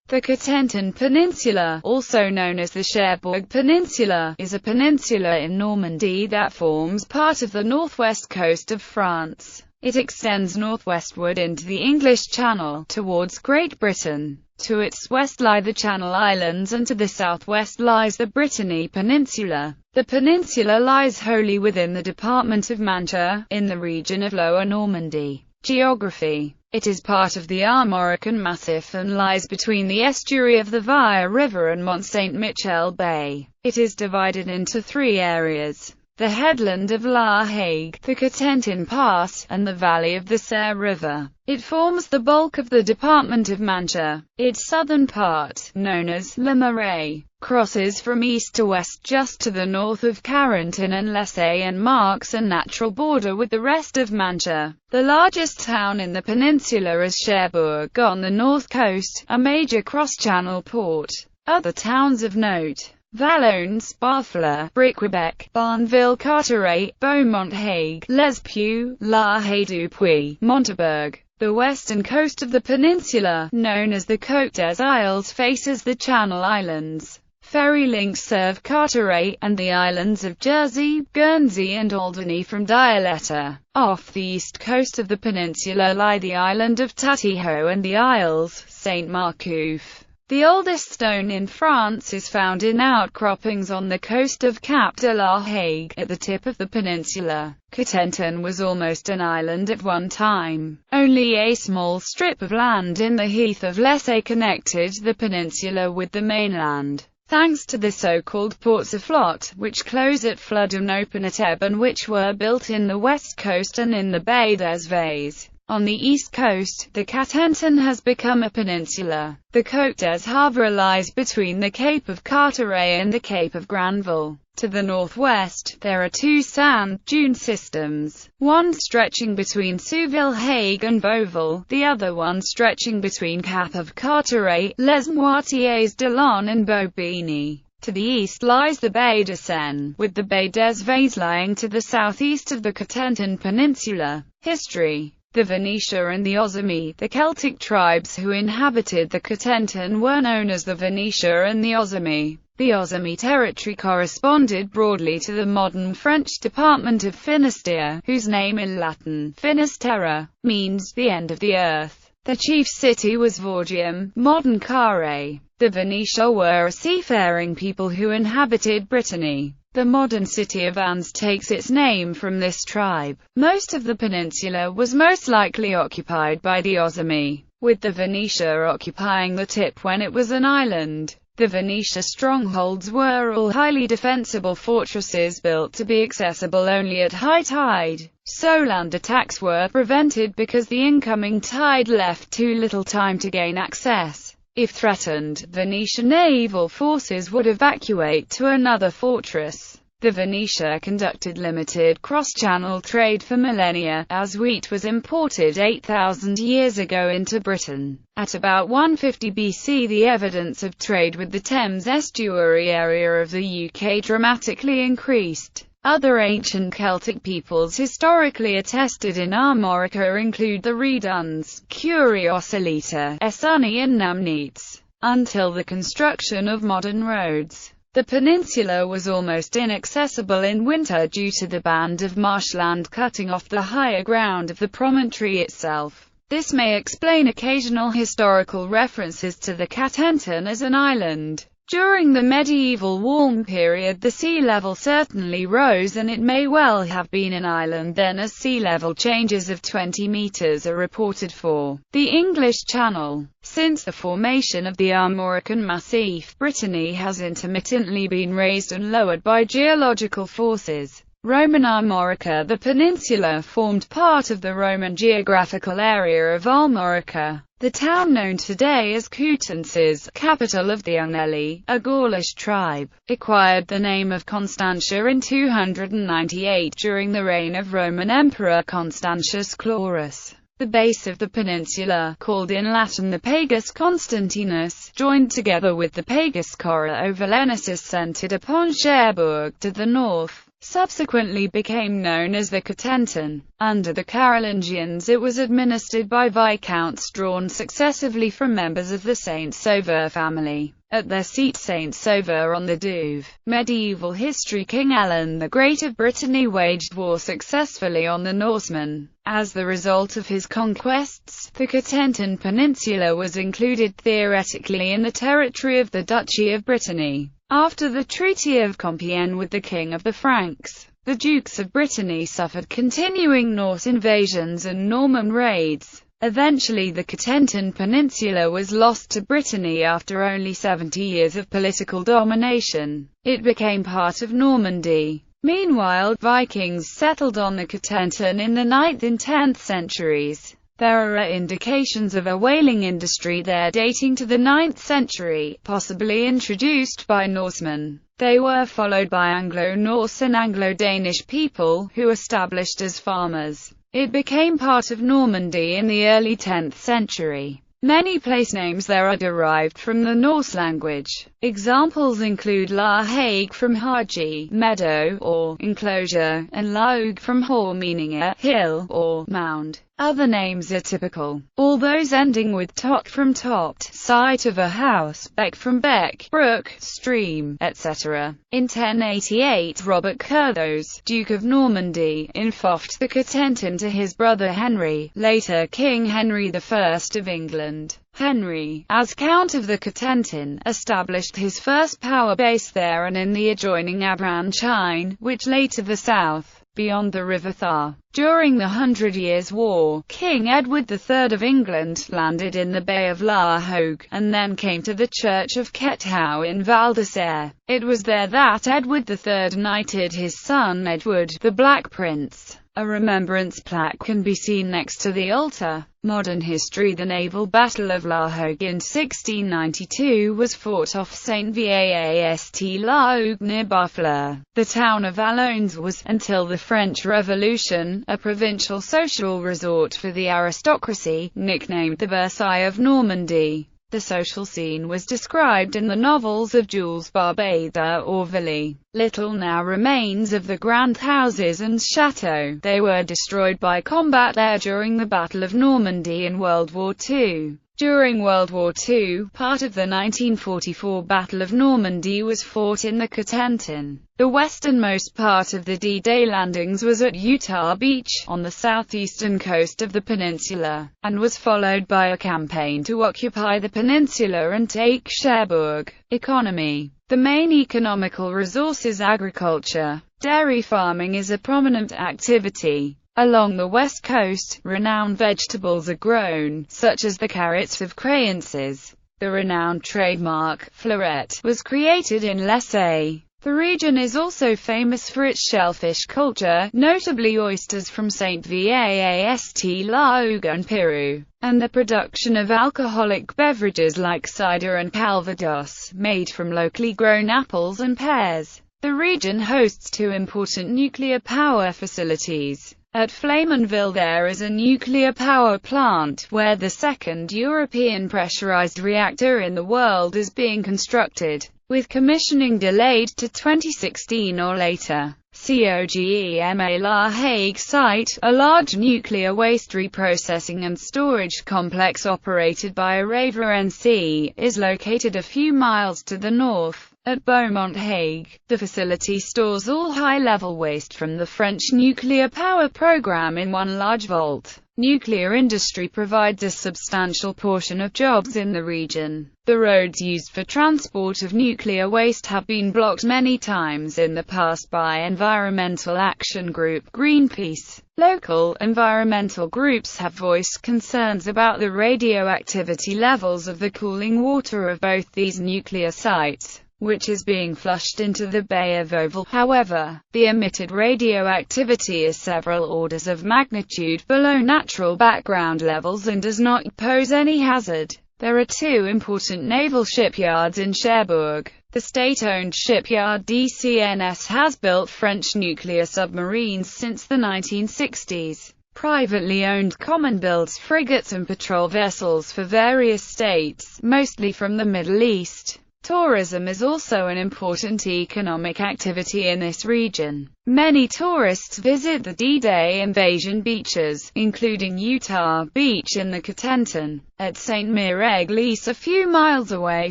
The Cotentin Peninsula, also known as the Cherbourg Peninsula, is a peninsula in Normandy that forms part of the northwest coast of France. It extends northwestward into the English Channel, towards Great Britain. To its west lie the Channel Islands and to the southwest lies the Brittany Peninsula. The peninsula lies wholly within the department of Manche, in the region of Lower Normandy. Geography. It is part of the Armorican Massif and lies between the estuary of the Vire River and Mont Saint-Michel Bay. It is divided into three areas: the headland of La Hague, the Cotentin Pass, and the valley of the Serre River. It forms the bulk of the department of Manche. Its southern part, known as Le Marais, crosses from east to west just to the north of Cotentin and Laissay and marks a natural border with the rest of Manche. The largest town in the peninsula is Cherbourg on the north coast, a major cross-channel port. Other towns of note: Valognes, Barfleur, Briquebec, Barneville, Carteret, Beaumont-Hague, Les Pieux, La Haye-du-Puy, Monteberg. The western coast of the peninsula, known as the Côte des Isles, faces the Channel Islands. Ferry links serve Carteret, and the islands of Jersey, Guernsey and Alderney from Dialetta. Off the east coast of the peninsula lie the island of Tatillon and the Isles Saint-Marcouf. The oldest stone in France is found in outcroppings on the coast of Cap de la Hague, at the tip of the peninsula. Cotentin was almost an island at one time. Only a small strip of land in the Heath of Laissay connected the peninsula with the mainland. Thanks to the so-called ports à flotte, which close at flood and open at ebb and which were built in the west coast and in the Baie des Vases. On the east coast, the Cotentin has become a peninsula. The Côte des Havres lies between the Cape of Carteret and the Cape of Granville. To the northwest, there are two sand dune systems, one stretching between Souville-Hague and Beauville, the other one stretching between Cap of Carteret, Les Moitiés de l'On and Bobigny. To the east lies the Baie de Seine, with the Baie des Vases lying to the southeast of the Cotentin Peninsula. History. The Venetia and the Ozami, the Celtic tribes who inhabited the Cotentin, were known as the Venetia and the Ozami. The Ozami territory corresponded broadly to the modern French department of Finistère, whose name in Latin, Finisterra, means the end of the earth. Their chief city was Vorgium, modern Carhaix. The Venetia were a seafaring people who inhabited Brittany. The modern city of Anse takes its name from this tribe. Most of the peninsula was most likely occupied by the Ozami, with the Venetia occupying the tip when it was an island. The Venetia strongholds were all highly defensible fortresses built to be accessible only at high tide. So land attacks were prevented because the incoming tide left too little time to gain access. If threatened, Venetian naval forces would evacuate to another fortress. The Venetia conducted limited cross-channel trade for millennia, as wheat was imported 8,000 years ago into Britain. At about 150 BC, the evidence of trade with the Thames estuary area of the UK dramatically increased. Other ancient Celtic peoples historically attested in Armorica include the Reduns, Curiosolita, Essani and Namnites. Until the construction of modern roads, the peninsula was almost inaccessible in winter due to the band of marshland cutting off the higher ground of the promontory itself. This may explain occasional historical references to the Cotentin as an island. During the medieval warm period, the sea level certainly rose, and it may well have been an island then, as sea level changes of 20 meters are reported for the English Channel. Since the formation of the Armorican Massif, Brittany has intermittently been raised and lowered by geological forces. Roman Armorica. The peninsula formed part of the Roman geographical area of Armorica. The town known today as Coutances, capital of the Uneli, a Gaulish tribe, acquired the name of Constantia in 298 during the reign of Roman Emperor Constantius Chlorus. The base of the peninsula, called in Latin the Pagus Constantinus, joined together with the Pagus Cora over Lenesis, centered upon Cherbourg to the north. subsequently became known as the Cotentin. Under the Carolingians it was administered by viscounts drawn successively from members of the Saint-Sauveur family. At their seat Saint-Sauveur on the Douve. Medieval history. King Alan the Great of Brittany waged war successfully on the Norsemen. As the result of his conquests, the Cotentin Peninsula was included theoretically in the territory of the Duchy of Brittany. After the Treaty of Compiègne with the King of the Franks, the Dukes of Brittany suffered continuing Norse invasions and Norman raids. Eventually the Cotentin Peninsula was lost to Brittany after only 70 years of political domination. It became part of Normandy. Meanwhile, Vikings settled on the Cotentin in the 9th and 10th centuries. There are indications of a whaling industry there dating to the 9th century, possibly introduced by Norsemen. They were followed by Anglo-Norse and Anglo-Danish people, who established as farmers. It became part of Normandy in the early 10th century. Many place names there are derived from the Norse language. Examples include La Hague from Hagi, meadow, or enclosure, and Laug from Hor meaning a hill, or mound. Other names are typical. All those ending with tot from topt, site of a house, beck from beck, brook, stream, etc. In 1088, Robert Curthose, Duke of Normandy, infoffed the Cotentin to his brother Henry, later King Henry I of England. Henry, as Count of the Cotentin, established his first power base there and in the adjoining Abranchine, which lay to the south, beyond the River Thar. During the 100 Years' War, King Edward III of England landed in the Bay of La Hogue, and then came to the Church of Kethow in Val d'Isere. It was there that Edward III knighted his son Edward, the Black Prince. A remembrance plaque can be seen next to the altar. Modern history. The naval battle of La Hogue in 1692 was fought off St. Vaast La Hogue near Barfleur. The town of Alones was, until the French Revolution, a provincial social resort for the aristocracy, nicknamed the Versailles of Normandy. The social scene was described in the novels of Jules Barbade or Villy. Little now remains of the grand houses and chateaux. They were destroyed by combat there during the Battle of Normandy in World War II. During World War II, part of the 1944 Battle of Normandy was fought in the Cotentin. The westernmost part of the D-Day landings was at Utah Beach, on the southeastern coast of the peninsula, and was followed by a campaign to occupy the peninsula and take Cherbourg. Economy. The main economical resource is agriculture. Dairy farming is a prominent activity. Along the west coast, renowned vegetables are grown, such as the carrots of Crayonces. The renowned trademark, Fleurette, was created in Lessay. The region is also famous for its shellfish culture, notably oysters from St. Vaast La Hogue and Peru, and the production of alcoholic beverages like cider and Calvados, made from locally grown apples and pears. The region hosts two important nuclear power facilities. At Flamanville there is a nuclear power plant, where the second European pressurized reactor in the world is being constructed, with commissioning delayed to 2016 or later. COGEMA La Hague site, a large nuclear waste reprocessing and storage complex operated by Areva NC, is located a few miles to the north. At Beaumont Hague, the facility stores all high-level waste from the French nuclear power program in one large vault. Nuclear industry provides a substantial portion of jobs in the region. The roads used for transport of nuclear waste have been blocked many times in the past by environmental action group Greenpeace. Local environmental groups have voiced concerns about the radioactivity levels of the cooling water of both these nuclear sites, which is being flushed into the Bay of Oval. However, the emitted radioactivity is several orders of magnitude below natural background levels and does not pose any hazard. There are two important naval shipyards in Cherbourg. The state-owned shipyard DCNS has built French nuclear submarines since the 1960s. Privately owned Common builds frigates and patrol vessels for various states, mostly from the Middle East. Tourism is also an important economic activity in this region. Many tourists visit the D-Day invasion beaches, including Utah Beach in the Cotentin, at St. Mire-Église a few miles away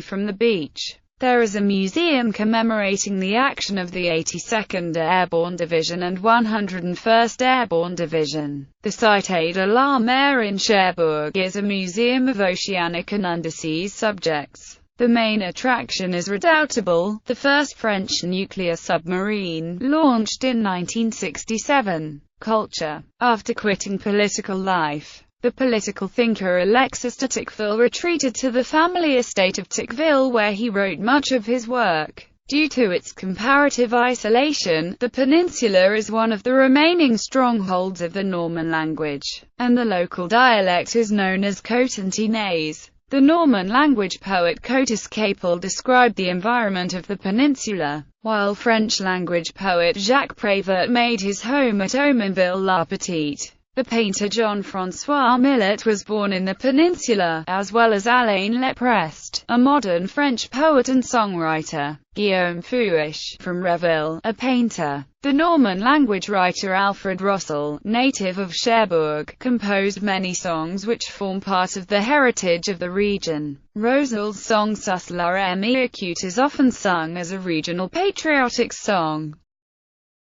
from the beach. There is a museum commemorating the action of the 82nd Airborne Division and 101st Airborne Division. The Cité de la Mer in Cherbourg is a museum of oceanic and undersea subjects. The main attraction is Redoutable, the first French nuclear submarine, launched in 1967. Culture. After quitting political life, the political thinker Alexis de Tocqueville retreated to the family estate of Tocqueville, where he wrote much of his work. Due to its comparative isolation, the peninsula is one of the remaining strongholds of the Norman language, and the local dialect is known as Cotentinese. The Norman language poet Cotis Capel described the environment of the peninsula, while French language poet Jacques Prévert made his home at Aumainville-la-Petite. The painter Jean-François Millet was born in the peninsula, as well as Alain Leprest, a modern French poet and songwriter. Guillaume Fouiche, from Reville, a painter. The Norman language writer Alfred Russell, native of Cherbourg, composed many songs which form part of the heritage of the region. Roselle's song Sus la Écute is often sung as a regional patriotic song.